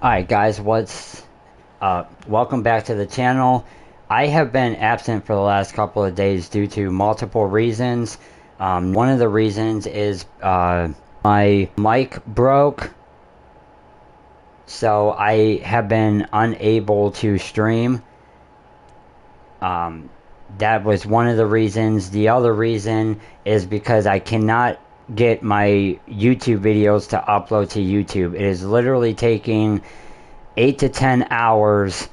Alright guys, welcome back to the channel. I have been absent for the last couple of days due to multiple reasons. One of the reasons is my mic broke, so I have been unable to stream. That was one of the reasons. The other reason is because I cannot get my YouTube videos to upload to YouTube. It is literally taking 8 to 10 hours.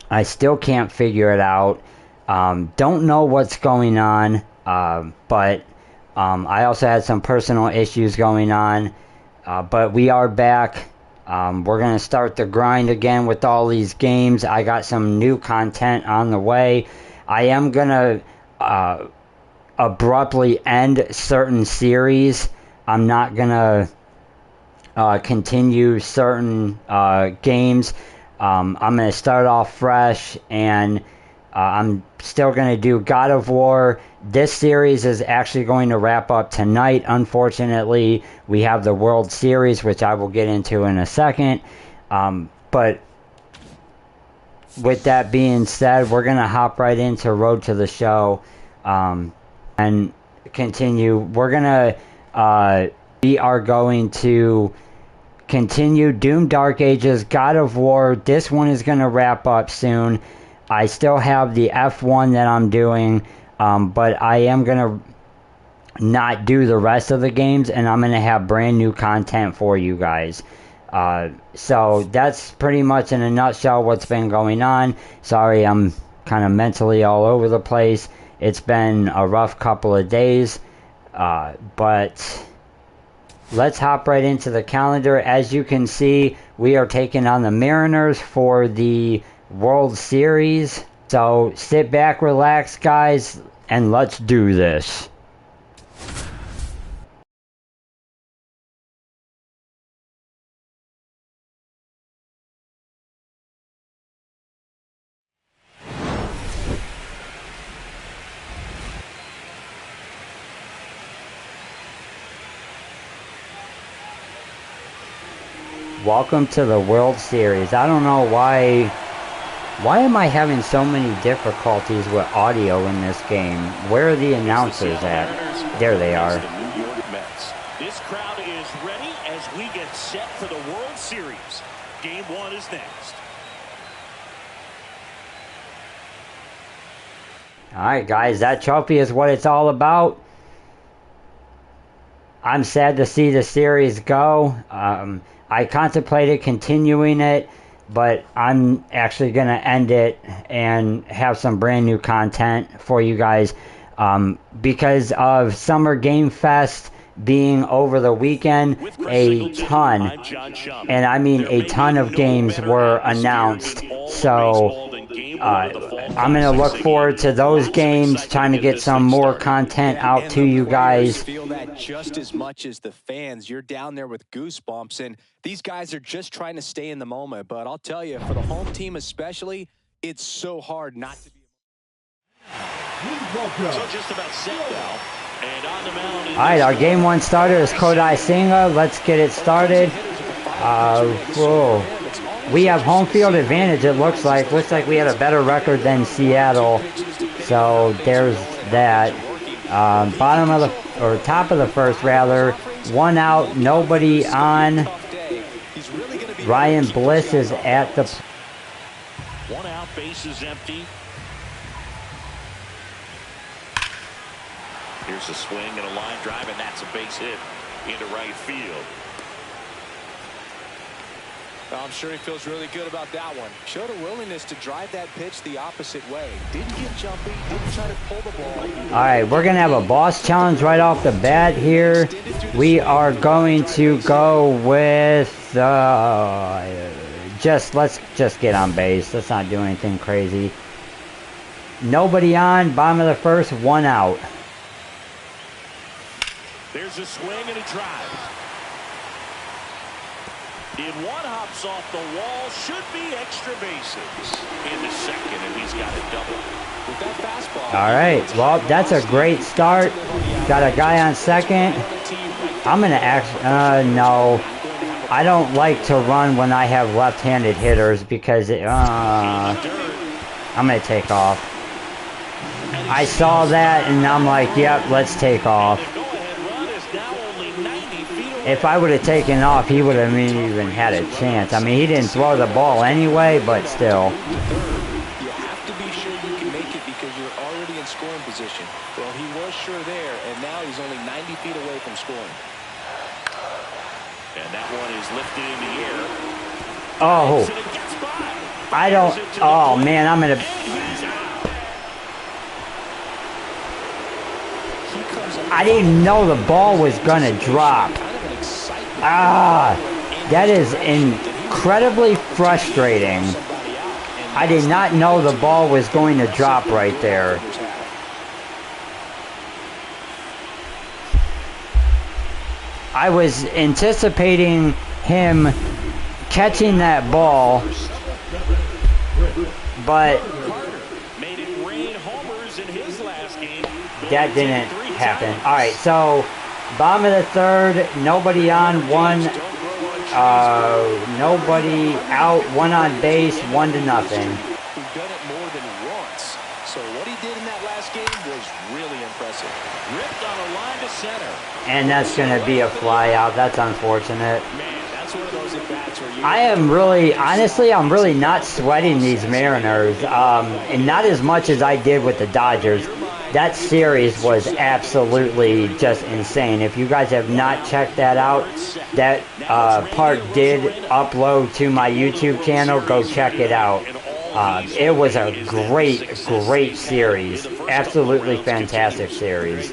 I still can't figure it out. Don't know what's going on, but I also had some personal issues going on, but we are back. We're going to start the grind again with all these games. I got some new content on the way. I am going to abruptly end certain series. I'm not going to continue certain games. I'm going to start off fresh, and I'm still going to do God of War. This series is actually going to wrap up tonight. Unfortunately, we have the World Series, which I will get into in a second. But with that being said, we're going to hop right into Road to the Show and continue. We are going to continue Doom Dark Ages, God of War. This one is going to wrap up soon. I still have the F1 that I'm doing, but I am going to not do the rest of the games, and I'm going to have brand new content for you guys. So that's pretty much in a nutshell what's been going on. Sorry, I'm kind of mentally all over the place. It's been a rough couple of days, but let's hop right into the calendar. As you can see, we are taking on the Mariners for the World Series. So sit back, relax, guys, and let's do this. Welcome to the World Series. I don't know why am I having so many difficulties with audio in this game? Where are the announcers at? There they are. This crowd is ready as we get set for the World Series. Game 1 is next. Alright guys, that trophy is what it's all about. I'm sad to see the series go. I contemplated continuing it, but I'm actually going to end it and have some brand new content for you guys. Because of Summer Game Fest being over the weekend, a ton, and I mean a ton of games were announced. So I'm going to look forward to those games, trying to get some more content out to you guys. Feel that just as much as the fans. You're down there with goosebumps, and these guys are just trying to stay in the moment. But I'll tell you, for the home team especially, it's so hard not to be. So just about set now. And on the mound. All right, our game 1 starter is Kodai Senga. Let's get it started. We have home field advantage, it looks like. Looks like we had a better record than Seattle. So there's that. Top of the first, rather. 1 out, nobody on. Ryan Bliss is at the... 1 out, base is empty. Here's a swing and a line drive, and that's a base hit into right field. Well, I'm sure he feels really good about that one. Showed a willingness to drive that pitch the opposite way. Didn't get jumpy, didn't try to pull the ball. All right, we're going to have a boss challenge right off the bat here. We are going to go with... let's just get on base. Let's not do anything crazy. Nobody on, bottom of the first, 1 out. There's a swing and a drive. In 1, hops off the wall, should be extra bases. In the second, and he's got a double. With that fastball. All right, well, that's a great start. Got a guy on second. I'm going to no. I don't like to run when I have left-handed hitters because I'm going to take off. I saw that and I'm like, yep, let's take off. If I would have taken off, he would have even had a chance. I mean, he didn't throw the ball anyway, but still. You have to be sure you can make it because you're already in scoring position. Well, he was sure there, and now he's only 90 feet away from scoring. And that one is lifted in the air. Oh. I don't. Oh, man, I'm going to. I didn't know the ball was going to drop. That is incredibly frustrating. I did not know the ball was going to drop right there. I was anticipating him catching that ball, but that didn't happen. All right, so bottom of the third, nobody on, one, nobody out, one on base, 1-0. Who've done it more than once. So what he did in that last game was really impressive. Ripped on a line to center. And that's going to be a fly out. That's unfortunate. Man, that's one of those at-bats where you... I am really, honestly, I'm really not sweating these Mariners, and not as much as I did with the Dodgers. That series was absolutely just insane. If you guys have not checked that out, that part did upload to my YouTube channel. Go check it out. It was a great series. Absolutely fantastic series.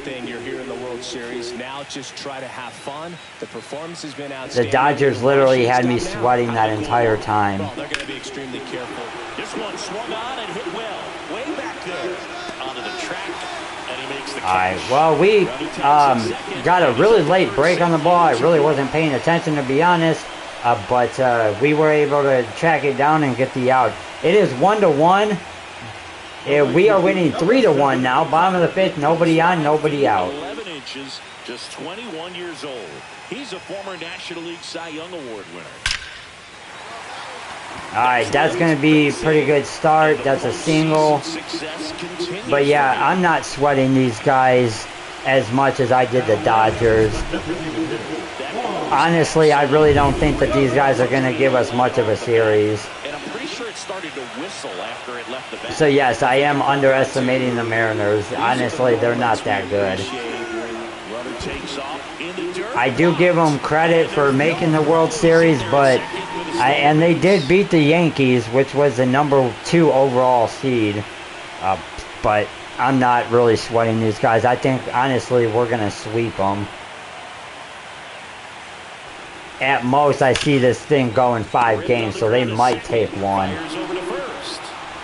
Now just try to have fun. The performance has been outstanding. The Dodgers literally had me sweating that entire time. Well, they're going to be extremely careful. This one swung on and hit well. Way back there onto the track. And he makes the catch. All right. Well, we got a really late break on the ball. I really wasn't paying attention, to be honest. But we were able to track it down and get the out. It is 1-1. We are winning 3-1 now. Bottom of the fifth, nobody on, nobody out. 11 inches, just 21 years old. He's a former National League Cy Young Award winner. All right, that's going to be a pretty good start. That's a single. But yeah, I'm not sweating these guys as much as I did the Dodgers. Honestly, I really don't think that these guys are going to give us much of a series. And I'm pretty sure it started to whistle after it left the bat. So yes, I am underestimating the Mariners. Honestly, they're not that good. I do give them credit for making the World Series, but and they did beat the Yankees, which was the number 2 overall seed. But I'm not really sweating these guys. I think, honestly, we're going to sweep them. At most, I see this thing going 5 games, so they might take one.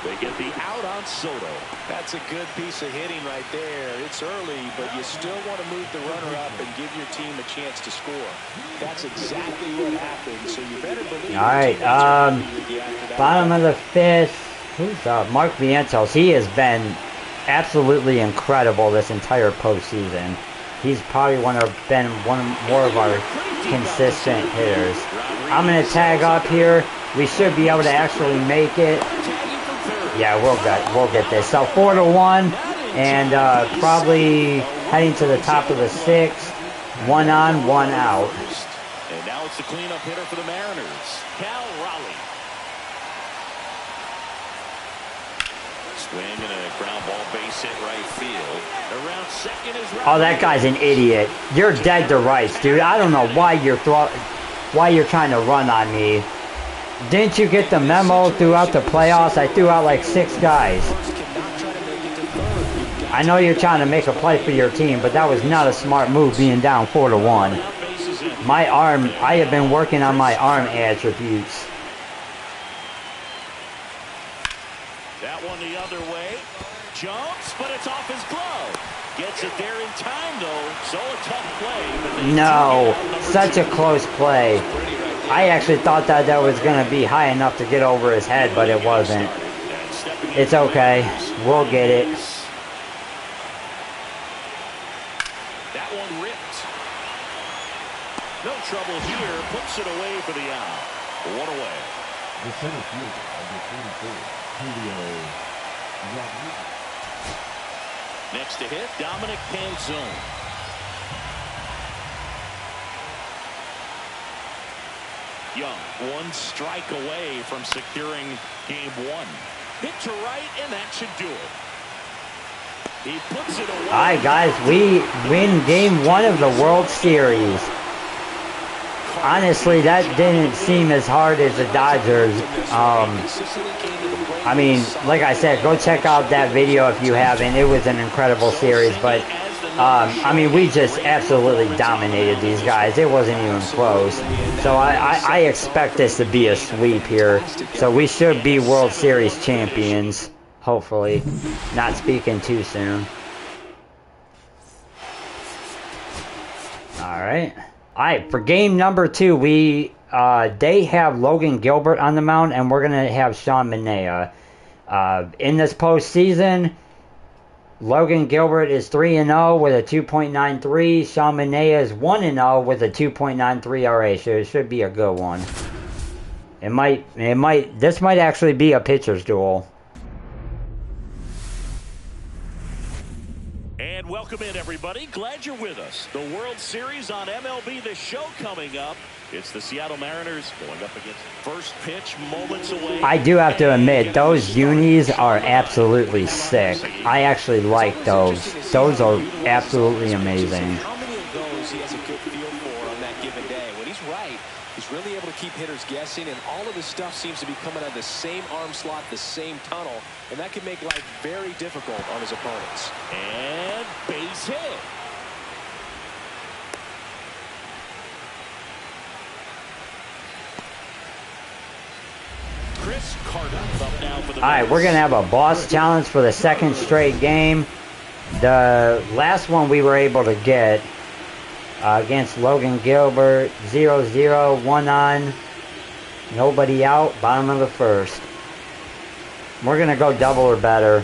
They get the out on Soto. That's a good piece of hitting right there. It's early, but you still want to move the runner up and give your team a chance to score. That's exactly what happened, so you better believe. All right, bottom of the fifth. Who's up? Mark Vientos. He has been absolutely incredible this entire postseason. He's probably one more of our consistent hitters. I'm going to tag up here. We should be able to actually make it. Yeah, we'll get this. So 4-1, and probably heading to the top of the 6th. 1 on, 1 out. And now it's the cleanup hitter for the Mariners, Cal Raleigh. Swing and a ground ball base hit right field. Around second is Oh, that guy's an idiot. You're dead to rights, dude. I don't know why you're trying to run on me. Didn't you get the memo throughout the playoffs? I threw out like 6 guys. I know you're trying to make a play for your team, but that was not a smart move being down 4-1. My arm, I have been working on my arm attributes. That one the other way. Jumps, but it's off his glove. Gets it there in time, though. So a tough play. No, such a close play. I actually thought that was going to be high enough to get over his head, but it wasn't. It's okay. We'll get it. That one ripped. No trouble here. Puts it away for the out. One away. The center fielder, number 44, Julio Rodriguez. Next to hit, Dominic Panzone. Young, one strike away from securing game one. Hit to right, and that should do it. He puts it away. All right, guys, we win game one of the World Series. Honestly, that didn't seem as hard as the Dodgers. I mean, like I said, go check out that video if you haven't. It was an incredible series, but I mean, we just absolutely dominated these guys. It wasn't even close. So I expect this to be a sweep here. So we should be World Series champions, hopefully. Not speaking too soon. All right. All right, for game number 2, they have Logan Gilbert on the mound, and we're going to have Sean Manaea. In this postseason, Logan Gilbert is 3-0 with a 2.93. Sean Manaea is 1-0 with a 2.93 ERA. So it should be a good one. This might actually be a pitcher's duel. And welcome in, everybody. Glad you're with us. The World Series on MLB The Show coming up. It's the Seattle Mariners going up against first pitch moments away. I do have to admit, those unis are absolutely sick. I actually like those. Those are absolutely amazing. How many of those he has a good feel for on that given day? When he's right, he's really able to keep hitters guessing, and all of his stuff seems to be coming out of the same arm slot, the same tunnel, and that can make life very difficult on his opponents. And base hit. Chris Carter up now for the All right, we're going to have a boss challenge for the second straight game. The last one we were able to get against Logan Gilbert, 0-0, 1 on, nobody out, bottom of the first. We're going to go double or better.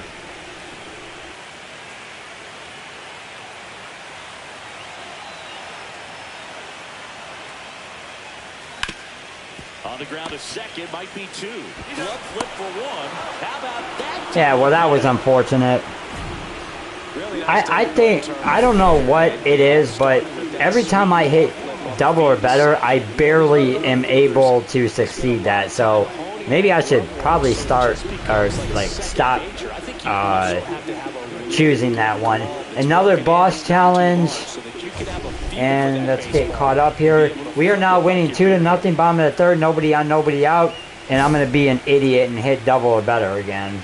On the ground, a second, might be 2. Glove flip for 1. How about that? Yeah, well, that was unfortunate. I think, I don't know what it is, but every time I hit double or better, I barely am able to succeed that. So maybe I should probably stop choosing that one. Another boss challenge. And let's get caught up here. We are now winning 2-0, bottom of the third, nobody on, nobody out. And I'm going to be an idiot and hit double or better again.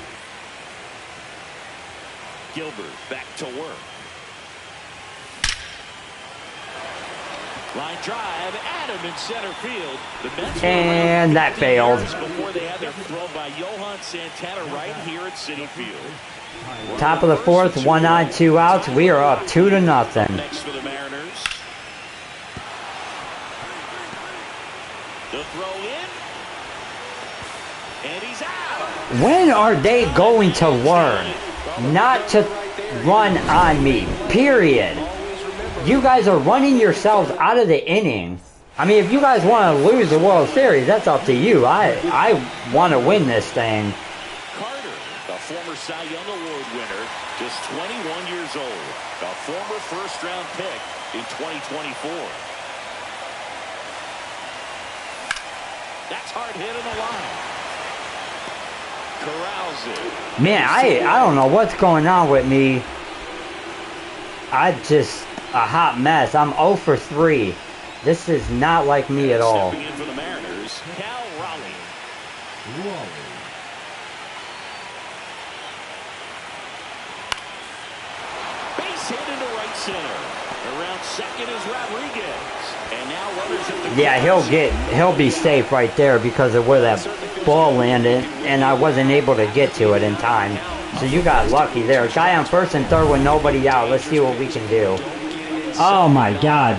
Gilbert back to work. Line drive, Adam in center field. The Mets and that failed. Before they had their throw by Johan Santana right here at Citi Field. Top of the fourth, 1 on, 2 outs. We are up 2-0. Next for the Mariners. The throw in. And he's out. When are they going to learn not to run on me? Period. You guys are running yourselves out of the inning. I mean, if you guys want to lose the World Series, that's up to you. I want to win this thing. Carter, the former Cy Young Award winner, just 21 years old. A former first-round pick in 2024. That's hard hit in the line. Corrals it. Man, I don't know what's going on with me. A hot mess. I'm 0 for 3. This is not like me at all. Stepping in for the Mariners, Cal Raleigh. Base hit into right center. Around second is Rodriguez. And now runners at the Yeah, he'll be safe right there because of where that ball landed, and I wasn't able to get to it in time. So you got lucky there. Guy on first and third with nobody out. Let's see what we can do. Oh my God.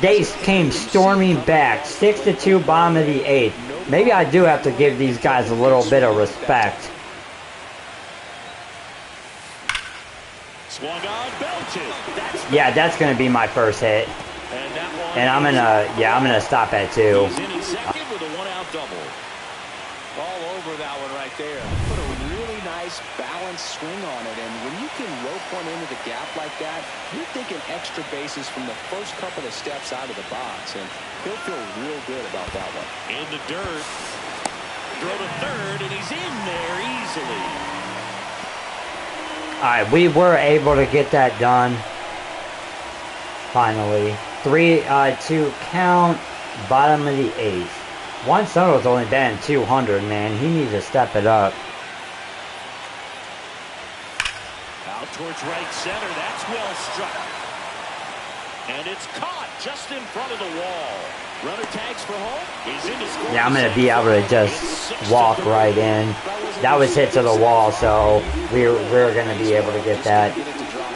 They came storming back. 6-2, bottom of the 8th. Maybe I do have to give these guys a little bit of respect. Swung on, belted. Yeah, that's going to be my first hit. And I'm gonna stop at 2. He's in second with a one-out double. All over that one right there. Put a really nice balanced swing on it, and when you can rope one into the gap like that, you're thinking extra bases from the first couple of steps out of the box, and he'll feel real good about that one. In the dirt. Throw to third, and he's in there easily. All right, we were able to get that done. Finally, 3-2 count. Bottom of the 8th. Juan Soto's only batting 200, man. He needs to step it up. Out towards right center. That's well struck. And it's caught just in front of the wall. Runner tags for home. He's in to score. Yeah, I'm going to be able to just walk right in. That was hit to the wall, so we're going to be able to get that.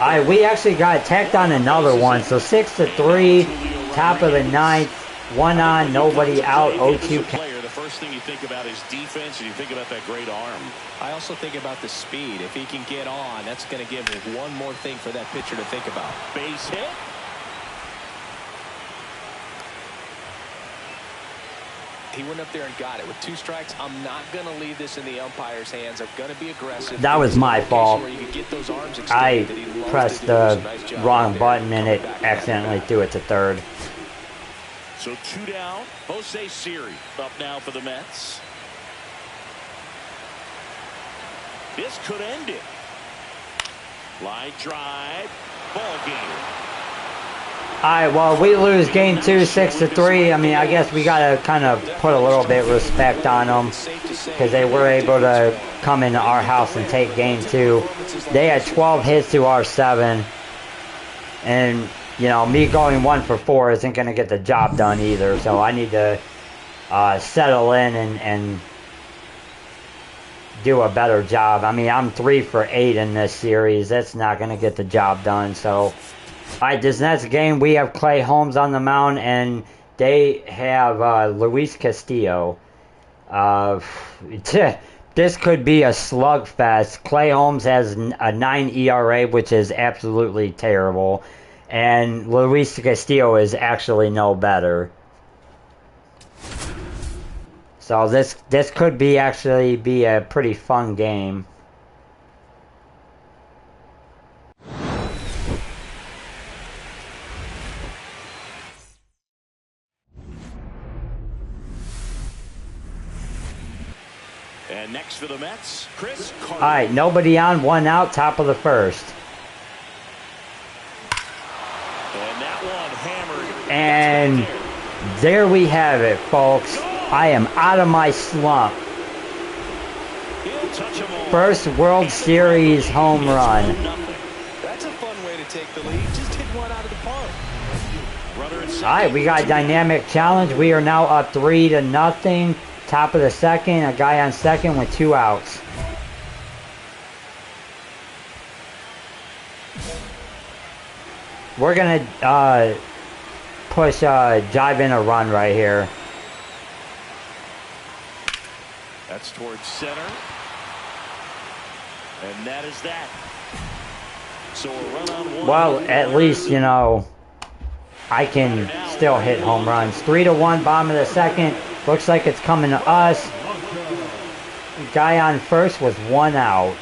All right, we actually got tacked on another one. So 6-3, top of the 9th. 1 on, nobody out, 0-2 count. The first thing you think about is defense, and you think about that great arm. I also think about the speed. If he can get on, that's going to give him one more thing for that pitcher to think about. Base hit. He went up there and got it. With 2 strikes, I'm not going to leave this in the umpire's hands. I'm going to be aggressive. That was my fault. I pressed the wrong button and it accidentally threw it to third. So 2 down. Jose Siri up now for the Mets. This could end it. Line drive. Ball game. All right, well, we lose game 2, 6-3. I mean, I guess we got to kind of put a little bit of respect on them because they were able to come into our house and take game 2. They had 12 hits to our 7. And, you know, me going 1 for 4 isn't going to get the job done either. So I need to settle in and do a better job. I mean, I'm 3 for 8 in this series. That's not going to get the job done. So, all right, this next game, we have Clay Holmes on the mound, and they have Luis Castillo. This could be a slugfest. Clay Holmes has a 9 ERA, which is absolutely terrible. And Luis Castillo is actually no better. So this could be actually be a pretty fun game. And next for the Mets, Chris Carter. All right, nobody on, 1 out, top of the 1st. And that one hammered. And there we have it, folks. I am out of my slump. First World Series home run. That's a fun way to take the lead. Just hit one out of the park. All right, we got dynamic challenge. We are now up 3-0. Top of the 2nd, a guy on 2nd with 2 outs. We're going to push jive in a run right here. That's towards center. And that is that. So a run on 1. Well, at least, you know, I can still hit home runs. 3-1, bottom of the 2nd. Looks like it's coming to us. Guy on 1st with 1 out.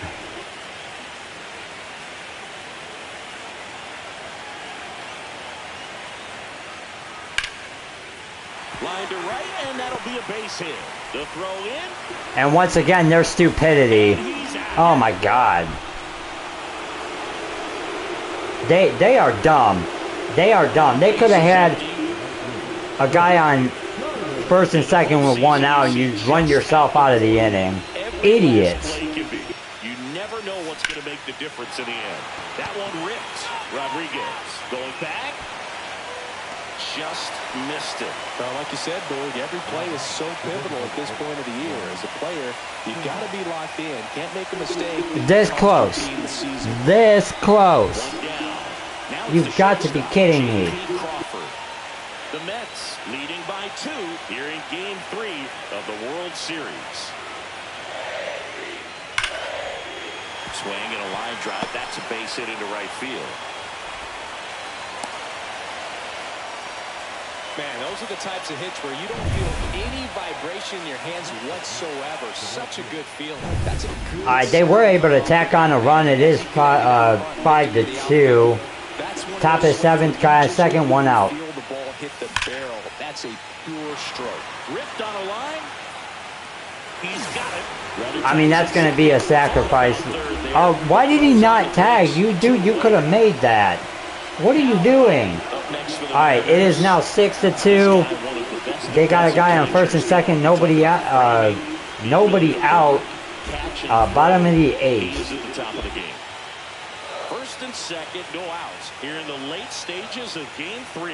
Line to right, and that'll be a base hit. The throw in. And once again, their stupidity. Oh my God. They are dumb. They are dumb. They could have had a guy on 1st and 2nd with 1 out, and you run yourself out of the inning. Idiots. You never know what's going to make the difference in the end. That one ripped. Rodriguez going back. Just missed it. Well, like you said, Boog, every play is so pivotal at this point of the year. As a player, you've got to be locked in. Can't make a mistake. This close. This close. You've got to be kidding me. The Mets leading by 2 here in Game 3 of the World Series. Swing and a line drive. That's a base hit into right field. Man, those are the types of hits where you don't feel any vibration in your hands whatsoever. Such a good feeling. That's a good. All right, they were able to tack on a run. It is 5-2. Top of seventh, guy, second, one out. Feel the ball hit the barrel. That's a pure stroke. Ripped on a line. He's got it. I mean, that's going to be a sacrifice. Oh, why did he not tag? You could have made that. What are you doing? All right, it is now 6-2. They got a guy on first and second. Nobody out. Bottom of the eighth. First and second, no outs here in the late stages of Game 3.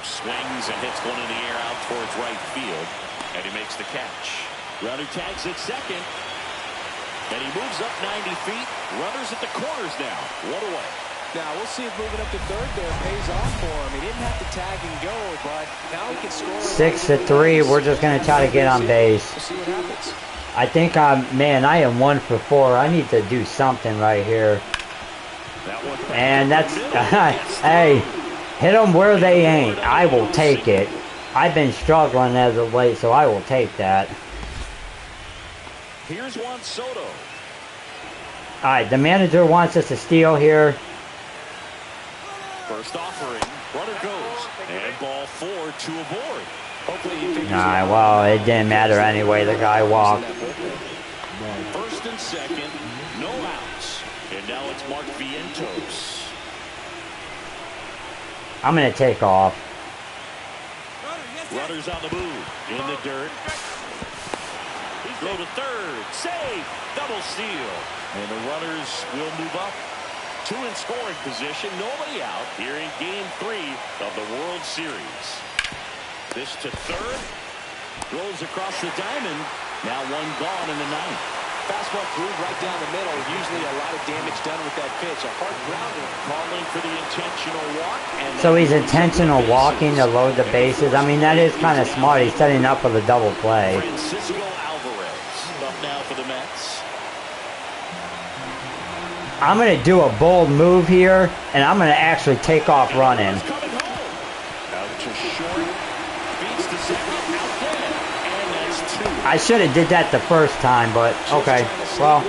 Swings and hits one in the air out towards right field, and he makes the catch. Runner tags at second, and he moves up 90 feet. Runners at the corners now. One away. Now, we'll see if moving up to third there pays off for him. He didn't have to tag and go, but now he can score. 6-3. We're just going to try to get on base. We'll see what happens. I think man, I am 1 for 4. I need to do something right here. And that's, hey, hit them where they ain't. I will take it. I've been struggling as of late, so I will take that. Here's Juan Soto. All right, the manager wants us to steal here. First offering, runner goes, and ball 4, 2 aboard. Nah, well, it didn't matter anyway. The guy walked. First and second, no outs, and now it's Mark Vientos. I'm gonna take off. Runners on the move, in the dirt. Throw to third, save, double steal, and the runners will move up. 2 in scoring position, nobody out here in Game 3 of the World Series. This to third, rolls across the diamond. Now 1 gone in the 9th. Fastball groove right down the middle. Usually a lot of damage done with that pitch. A hard grounder. Calling for the intentional walk. And So he's intentional walking to load the bases. I mean, that is kind of smart. He's setting up for the double play. Francisco Alvarez up now for the Mets. I'm going to do a bold move here, and I'm going to actually take off running. Coming home. Out to short. Beats to second. Out there. And that's 2. I should have did that the first time, but okay. Well,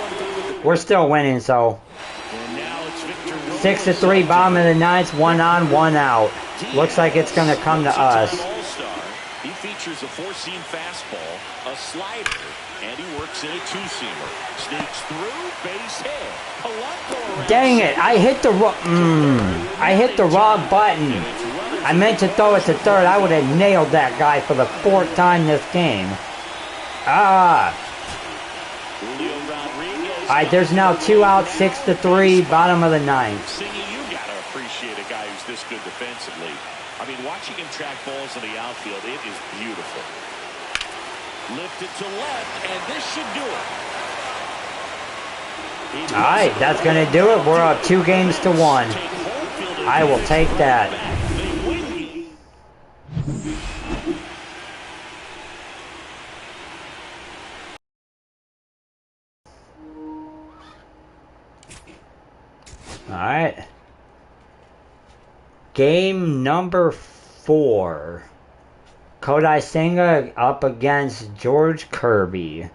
we're still winning, so. And now it's Victor 6-3, bottom of the 9th, 1 on, 1 out. Looks like it's going to come to us. All-star. He features a 4-seam fastball, a slider, and he works in a 2-seamer. Sneaks through, base hit. Dang it! I hit the wrong button. I meant to throw it to third. I would have nailed that guy for the 4th time this game. Ah. All right, there's now 2 out, 6-3, bottom of the 9th. You gotta appreciate a guy who's this good defensively. I mean, watching him track balls in the outfield, it is beautiful. Lifted to left, and this should do it. All right, that's going to do it. We're up 2 games to 1. I will take that. All right. Game number 4. Kodai Senga up against George Kirby.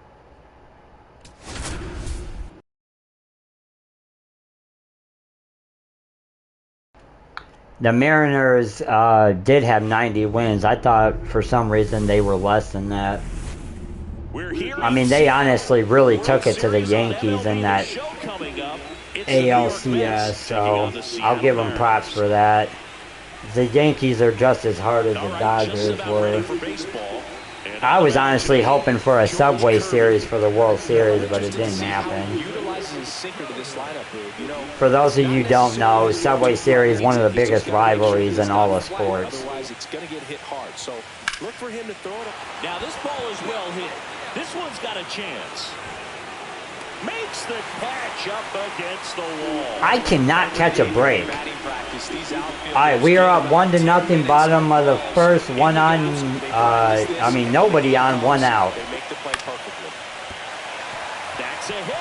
The Mariners did have 90 wins. I thought for some reason they were less than that. I mean, they honestly really took it to the Yankees in that ALCS, so I'll give them props for that. The Yankees are just as hard as the Dodgers were. I was honestly hoping for a Subway Series for the World Series, but it didn't happen. For those of you who don't know, Subway Series is one of the biggest rivalries in all of sports. It's going to get hit hard, so look for him to throw it. Now this ball is well hit. This one's got a chance. Makes the catch up against the wall. I cannot catch a break. Alright, we are up 1-0, bottom of the first, 1 on, nobody on, 1 out. They make the play perfectly. That's a hit.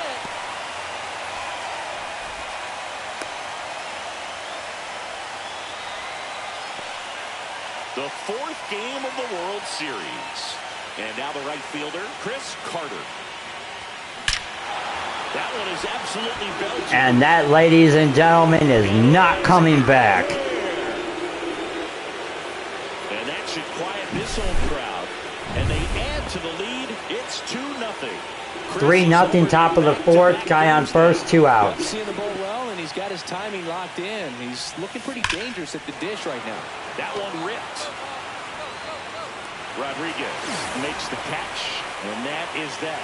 The fourth game of the World Series. And now the right fielder, Chris Carter. That one is absolutely belted. And that, ladies and gentlemen, is not coming back. And that should quiet this home crowd. And they add to the lead. It's 2-0. 3-0, top of the fourth. Guy on first, 2 outs. He's seeing the ball well, and he's got his timing locked in. He's looking pretty dangerous at the dish right now. That one ripped. Rodriguez makes the catch, and that is that.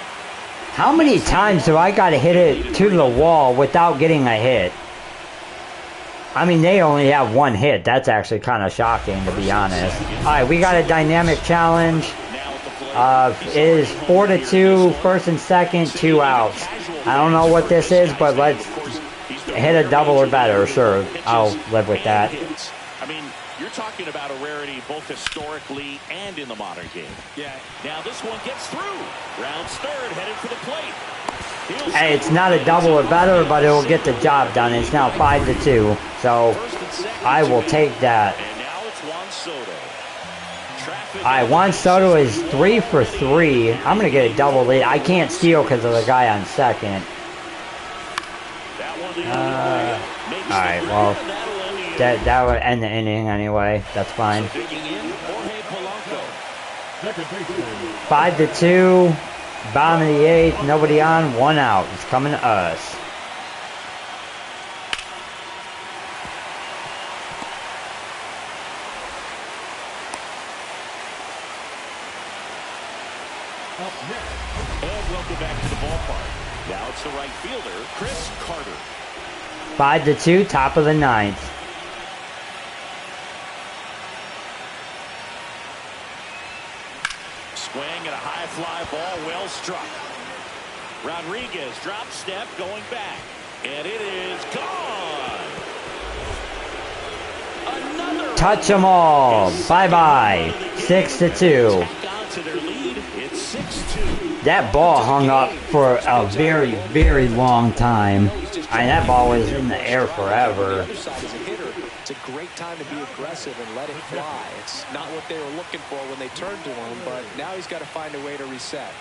How many times do I got to hit it to the wall without getting a hit? I mean, they only have 1 hit. That's actually kind of shocking, to be honest. All right, we got a dynamic challenge. It is 4-2, first and second, 2 outs. I don't know what this is, but let's hit a double or better. Sure, I'll live with that. I mean, you're talking about a rarity both historically and in the modern game. Yeah. Now this one gets through. Rounds third, headed for the plate. Hey, it's not a double or better, but it will get the job done. It's now 5-2, so I will take that. And now it's Juan Soto. All right, Juan Soto is 3 for 3. I'm going to get a double lead. I can't steal because of the guy on second. All right, well, that would end the inning anyway. That's fine. 5-2, bottom of the 8th, nobody on, 1 out. It's coming to us. And welcome back to the ballpark. Now it's the right fielder, Chris Carter. 5-2, top of the 9th. Swing and a high fly ball, well struck. Rodriguez drop step going back. And it is gone. Another Touch them all. Bye-bye. 6-2. It's 6-2. That ball hung up for a very, very long time. I mean, that ball was in the air forever. It's a great time to be aggressive and let it fly. It's not what they were looking for when they turned to him, but now he's got to find a way to reset.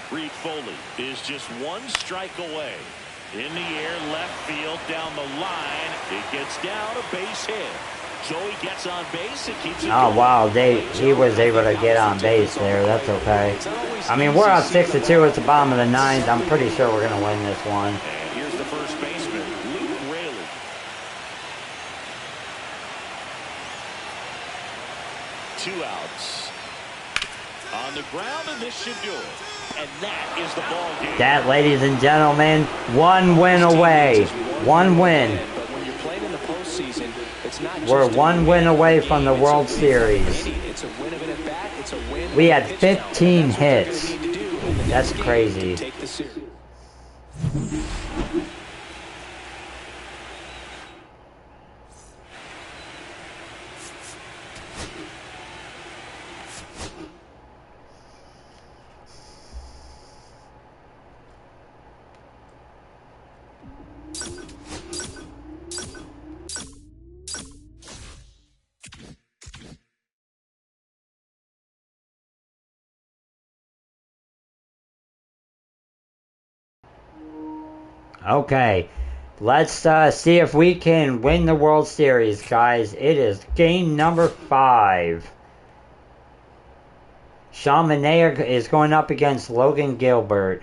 Reed Foley is just 1 strike away. In the air, left field, down the line. It gets down, a base hit. Joey gets on base and keeps it Oh, wow. He was able to get on base there. That's okay. I mean, we're up 6-2 at the bottom of the 9th. I'm pretty sure we're going to win this one. And here's the first baseman, Luke Raley. Two outs. On the ground, and this should do it. And that is the ball game. That, ladies and gentlemen, 1 win away. 1 win. But when you're playing in the postseason, it's not just We're 1 win away from the World Series. It's a win of an at-bat. It's a win. We had 15 hits. That's crazy. Take the series. Okay, let's see if we can win the World Series, guys. It is game number 5. Sean Manaea is going up against Logan Gilbert.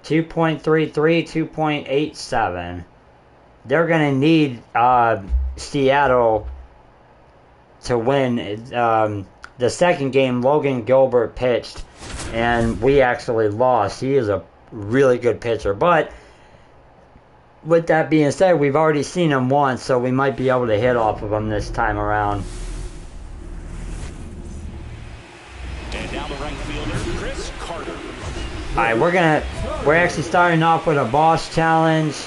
2.33, 2.87. They're going to need Seattle to win. The second game, Logan Gilbert pitched, and we actually lost. He is a really good pitcher, but with that being said, we've already seen him once, so we might be able to hit off of him this time around. And now the right fielder, Chris Carter. Alright, we're actually starting off with a boss challenge.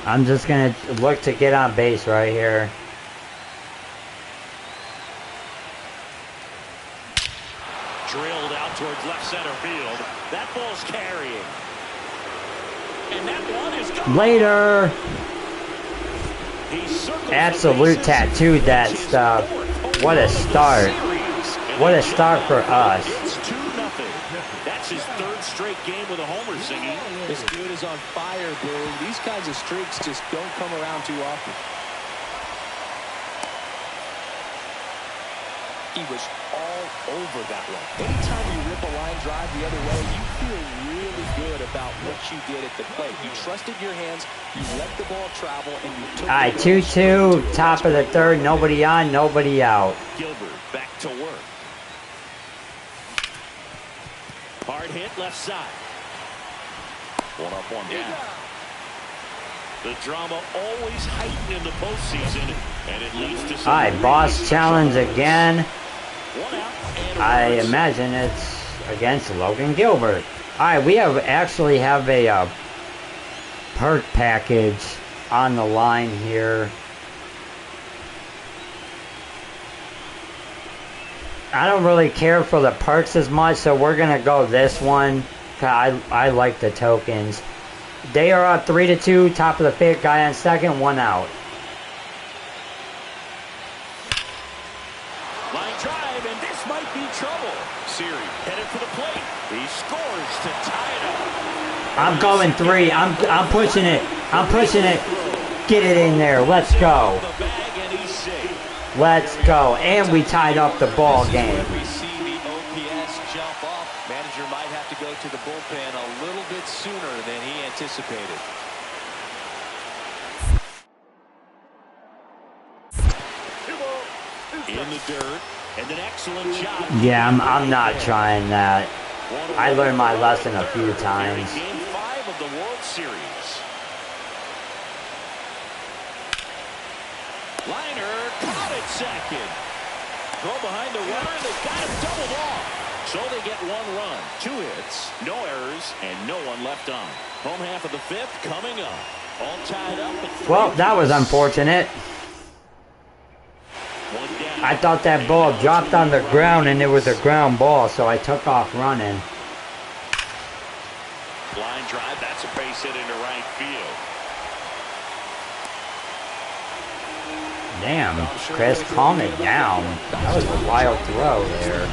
I'm just gonna look to get on base right here. Drilled out towards left center field. That ball's carrying. And that one is gone. Later. He circles the Absolute bases. tattooed that That's his stuff. fourth What a home run of the start. series. And What they a get start that. for us. It's 2-0. That's his third straight game with a homer, Singy. This dude is on fire, Billy. These kinds of streaks just don't come around too often. He was all over that one. Anytime you rip a line drive the other way, you feel really good about what you did at the plate. You trusted your hands, you let the ball travel, and you took All right, the ball 2-2, straight to it. top of the third. Nobody on, nobody out. Gilbert back to work. Hard hit left side. One up, one down. The drama always heightened in the postseason, and it leads to some All right, boss challenge again. One out and a I run. imagine it's against Logan Gilbert. All right, we actually have a perk package on the line here. I don't really care for the perks as much, so we're gonna go this one. I like the tokens. They are up 3-2. Top of the fifth, guy on second, one out. Line drive, and this might be trouble. Siri headed for the plate. He scores to tie it up. I'm going three. I'm pushing it. I'm pushing it. Get it in there. Let's go. The bag, and he's safe. Let's go. And we tied up the ball game. We see the OPS jump off. Manager might have to go to the bullpen a little bit sooner than he anticipated. In the dirt, and an excellent job. Yeah, I'm not trying that. I learned my lesson a few times. Game 5 of the World Series. Liner caught at second. Throw behind the runner, and they got him doubled off. So they get one run, 2 hits, no errors, and no one left on. Home half of the fifth coming up. All tied up at 3. Well, that was unfortunate. One down. I thought that ball dropped on the ground and it was a ground ball, so I took off running. Line drive, that's a base hit into right field. Damn, Chris, calm it down. That was a wild throw there.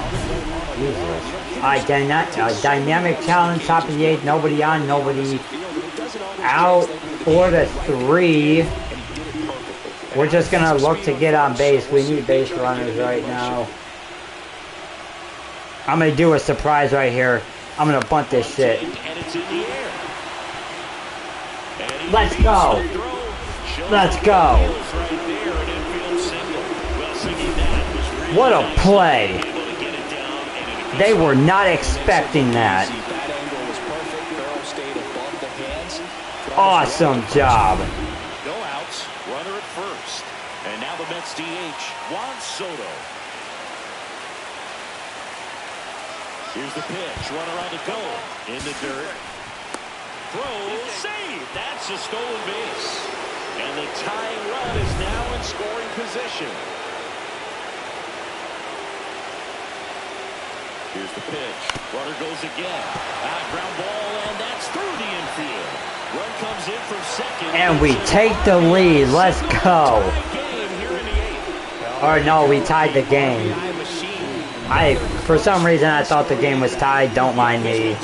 Jesus. All right, dynamic challenge, top of the eighth, nobody on, nobody out. 4-3. We're just going to look to get on base. We need base runners right now. I'm going to do a surprise right here. I'm going to bunt this shit. And it's in the air. And he Let's beats go. the throw. Shows Let's the go. wheels right there, an infield single. Well, Siggy, that was really What a nice. play. Able to get it down, and it They were not expecting that. That angle was perfect. Barrel stayed above the hands. Awesome job. no outs, runner at first. And now the Mets DH, Juan Soto. Here's the pitch, runner on the go. In the dirt. Throw, save. That's a stolen base. And the tying run is now in scoring position. Here's the pitch. Runner goes again. Ground ball, and that's through the infield. Run comes in from second. And we take the lead. Let's go. Tie game here in the eighth. Or no, we tied the game. For some reason, I thought the game was tied. Don't mind me.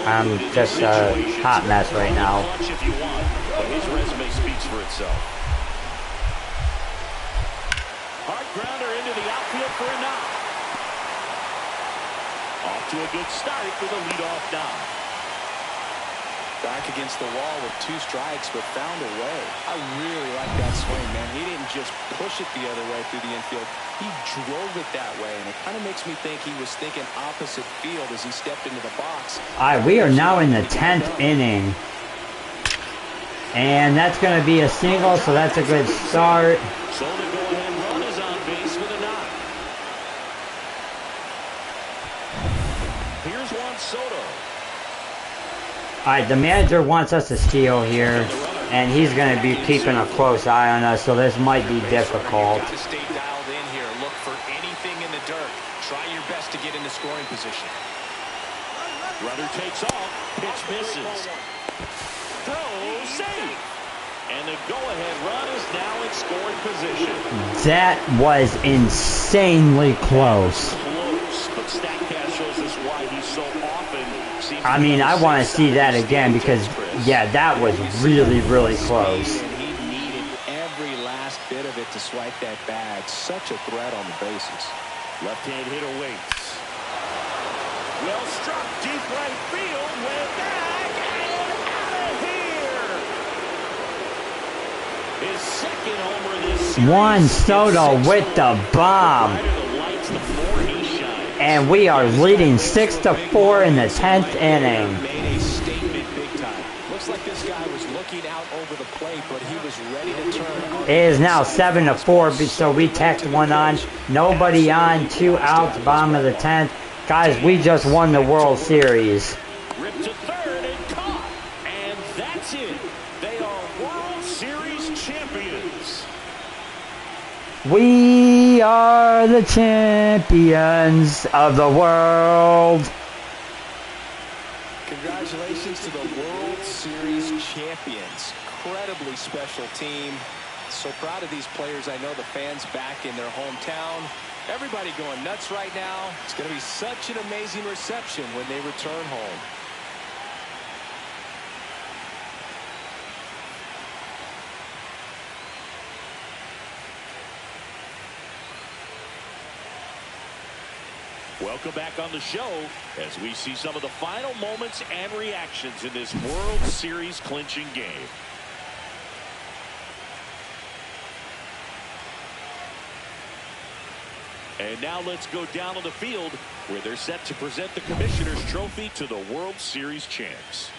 I'm just a hot mess right now. Watch if you want, but his resume speaks for itself. Hard grounder into the outfield for a knock. Off to a good start with a leadoff knock. Back against the wall with 2 strikes, but found a way. I really like that swing, man. He didn't just push it the other way through the infield. He drove it that way, and it kind of makes me think he was thinking opposite field as he stepped into the box. All right, we are now in the 10th inning. And that's going to be a single, so that's a good start. So the go-ahead run is on base with a knock. Here's Juan Soto. All right, the manager wants us to steal here, and he's going to be keeping a close eye on us, so this might be difficult. Got to stay dialed in here. Look for anything in the dirt. Try your best to get into scoring position. Runner takes off. Pitch misses. throw, safe. And the go-ahead run is now in scoring position. That was insanely close. Close, but StatCast shows us why he so often seems I mean, I want to see that again because, yeah, that was really, really close. And he needed every last bit of it to swipe that bag. Such a threat on the bases. Left-hand hitter waits. Well struck, deep right field, way back, and out of here! His second homer this series. Juan Soto with the bomb. And we are leading 6-4 in the 10th inning. Made a statement big time. Looks like this guy was looking out over the plate, but he was ready to turn. It is now 7-4, so we tacked one on. Nobody on, 2 outs, bottom of the 10th. Guys, we just won the World Series. Ripped to third and caught. And that's it. They are World Series champions. We are the champions of the world. Congratulations to the World Series champions. Incredibly special team. So proud of these players. I know the fans back in their hometown. Everybody going nuts right now. It's going to be such an amazing reception when they return home. Welcome back on the show as we see some of the final moments and reactions in this World Series clinching game. And now let's go down on the field where they're set to present the Commissioner's Trophy to the World Series champs.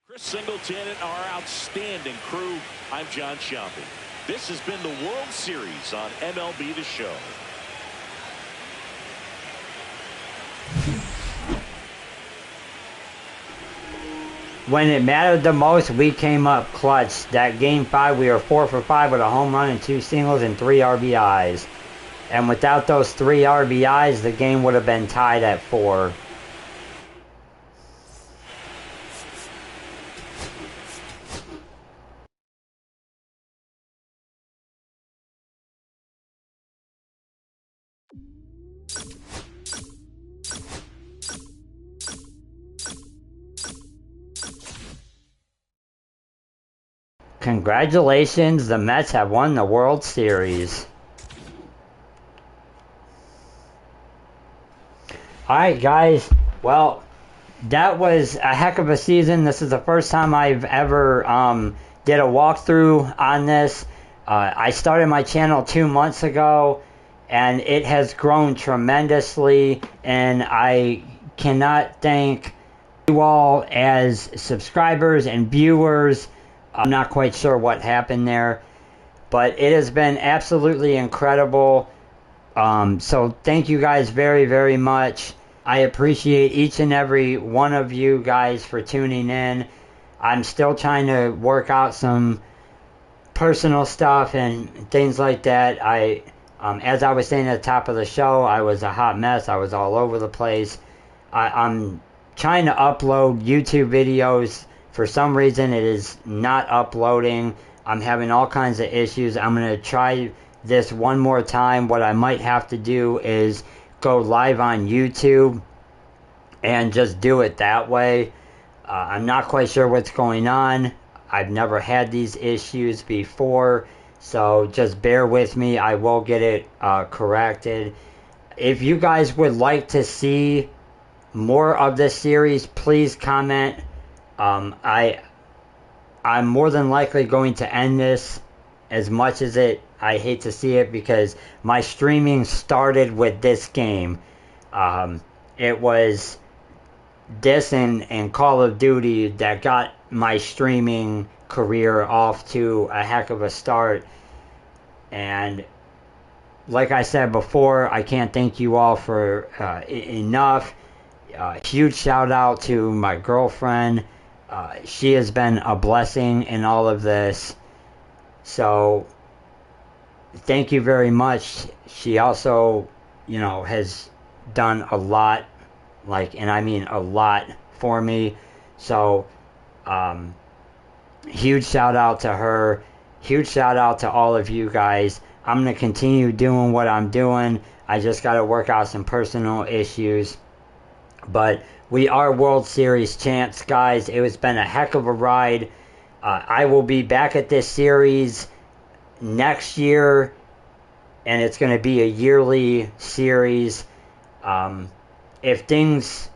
Chris Singleton and our outstanding crew, I'm John Sciambi. This has been the World Series on MLB The Show. When it mattered the most, we came up clutch. That game 5, we were 4 for 5 with a home run and 2 singles and 3 RBIs. And without those 3 RBIs, the game would have been tied at 4. Congratulations, the Mets have won the World Series. Alright guys, well, that was a heck of a season. This is the first time I've ever did a walkthrough on this. I started my channel 2 months ago, and it has grown tremendously, and I cannot thank you all as subscribers and viewers. I'm not quite sure what happened there, but it has been absolutely incredible. So thank you guys very, very much. I appreciate each and every one of you guys for tuning in. I'm still trying to work out some personal stuff and things like that. As I was saying at the top of the show, I was a hot mess. I was all over the place. I'm trying to upload YouTube videos. For some reason, it is not uploading. I'm having all kinds of issues. I'm going to try this one more time. What I might have to do is go live on YouTube and just do it that way. I'm not quite sure what's going on. I've never had these issues before, so just bear with me. I will get it corrected. If you guys would like to see more of this series, please comment. I'm more than likely going to end this, as much as I hate to see it, because my streaming started with this game. It was this and Call of Duty that got my streaming career off to a heck of a start. And like I said before, I can't thank you all for enough. Huge shout out to my girlfriend. She has been a blessing in all of this. So thank you very much. She also, has done a lot, and I mean a lot for me. So, huge shout out to her. Huge shout out to all of you guys. I'm going to continue doing what I'm doing. I just got to work out some personal issues. But we are World Series champs, guys. It has been a heck of a ride. I will be back at this series next year, and it's going to be a yearly series. If things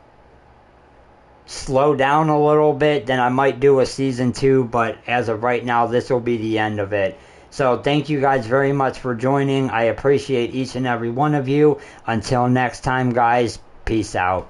slow down a little bit, then I might do a season 2, but as of right now, this will be the end of it. So thank you guys very much for joining. I appreciate each and every one of you. Until next time, guys, peace out.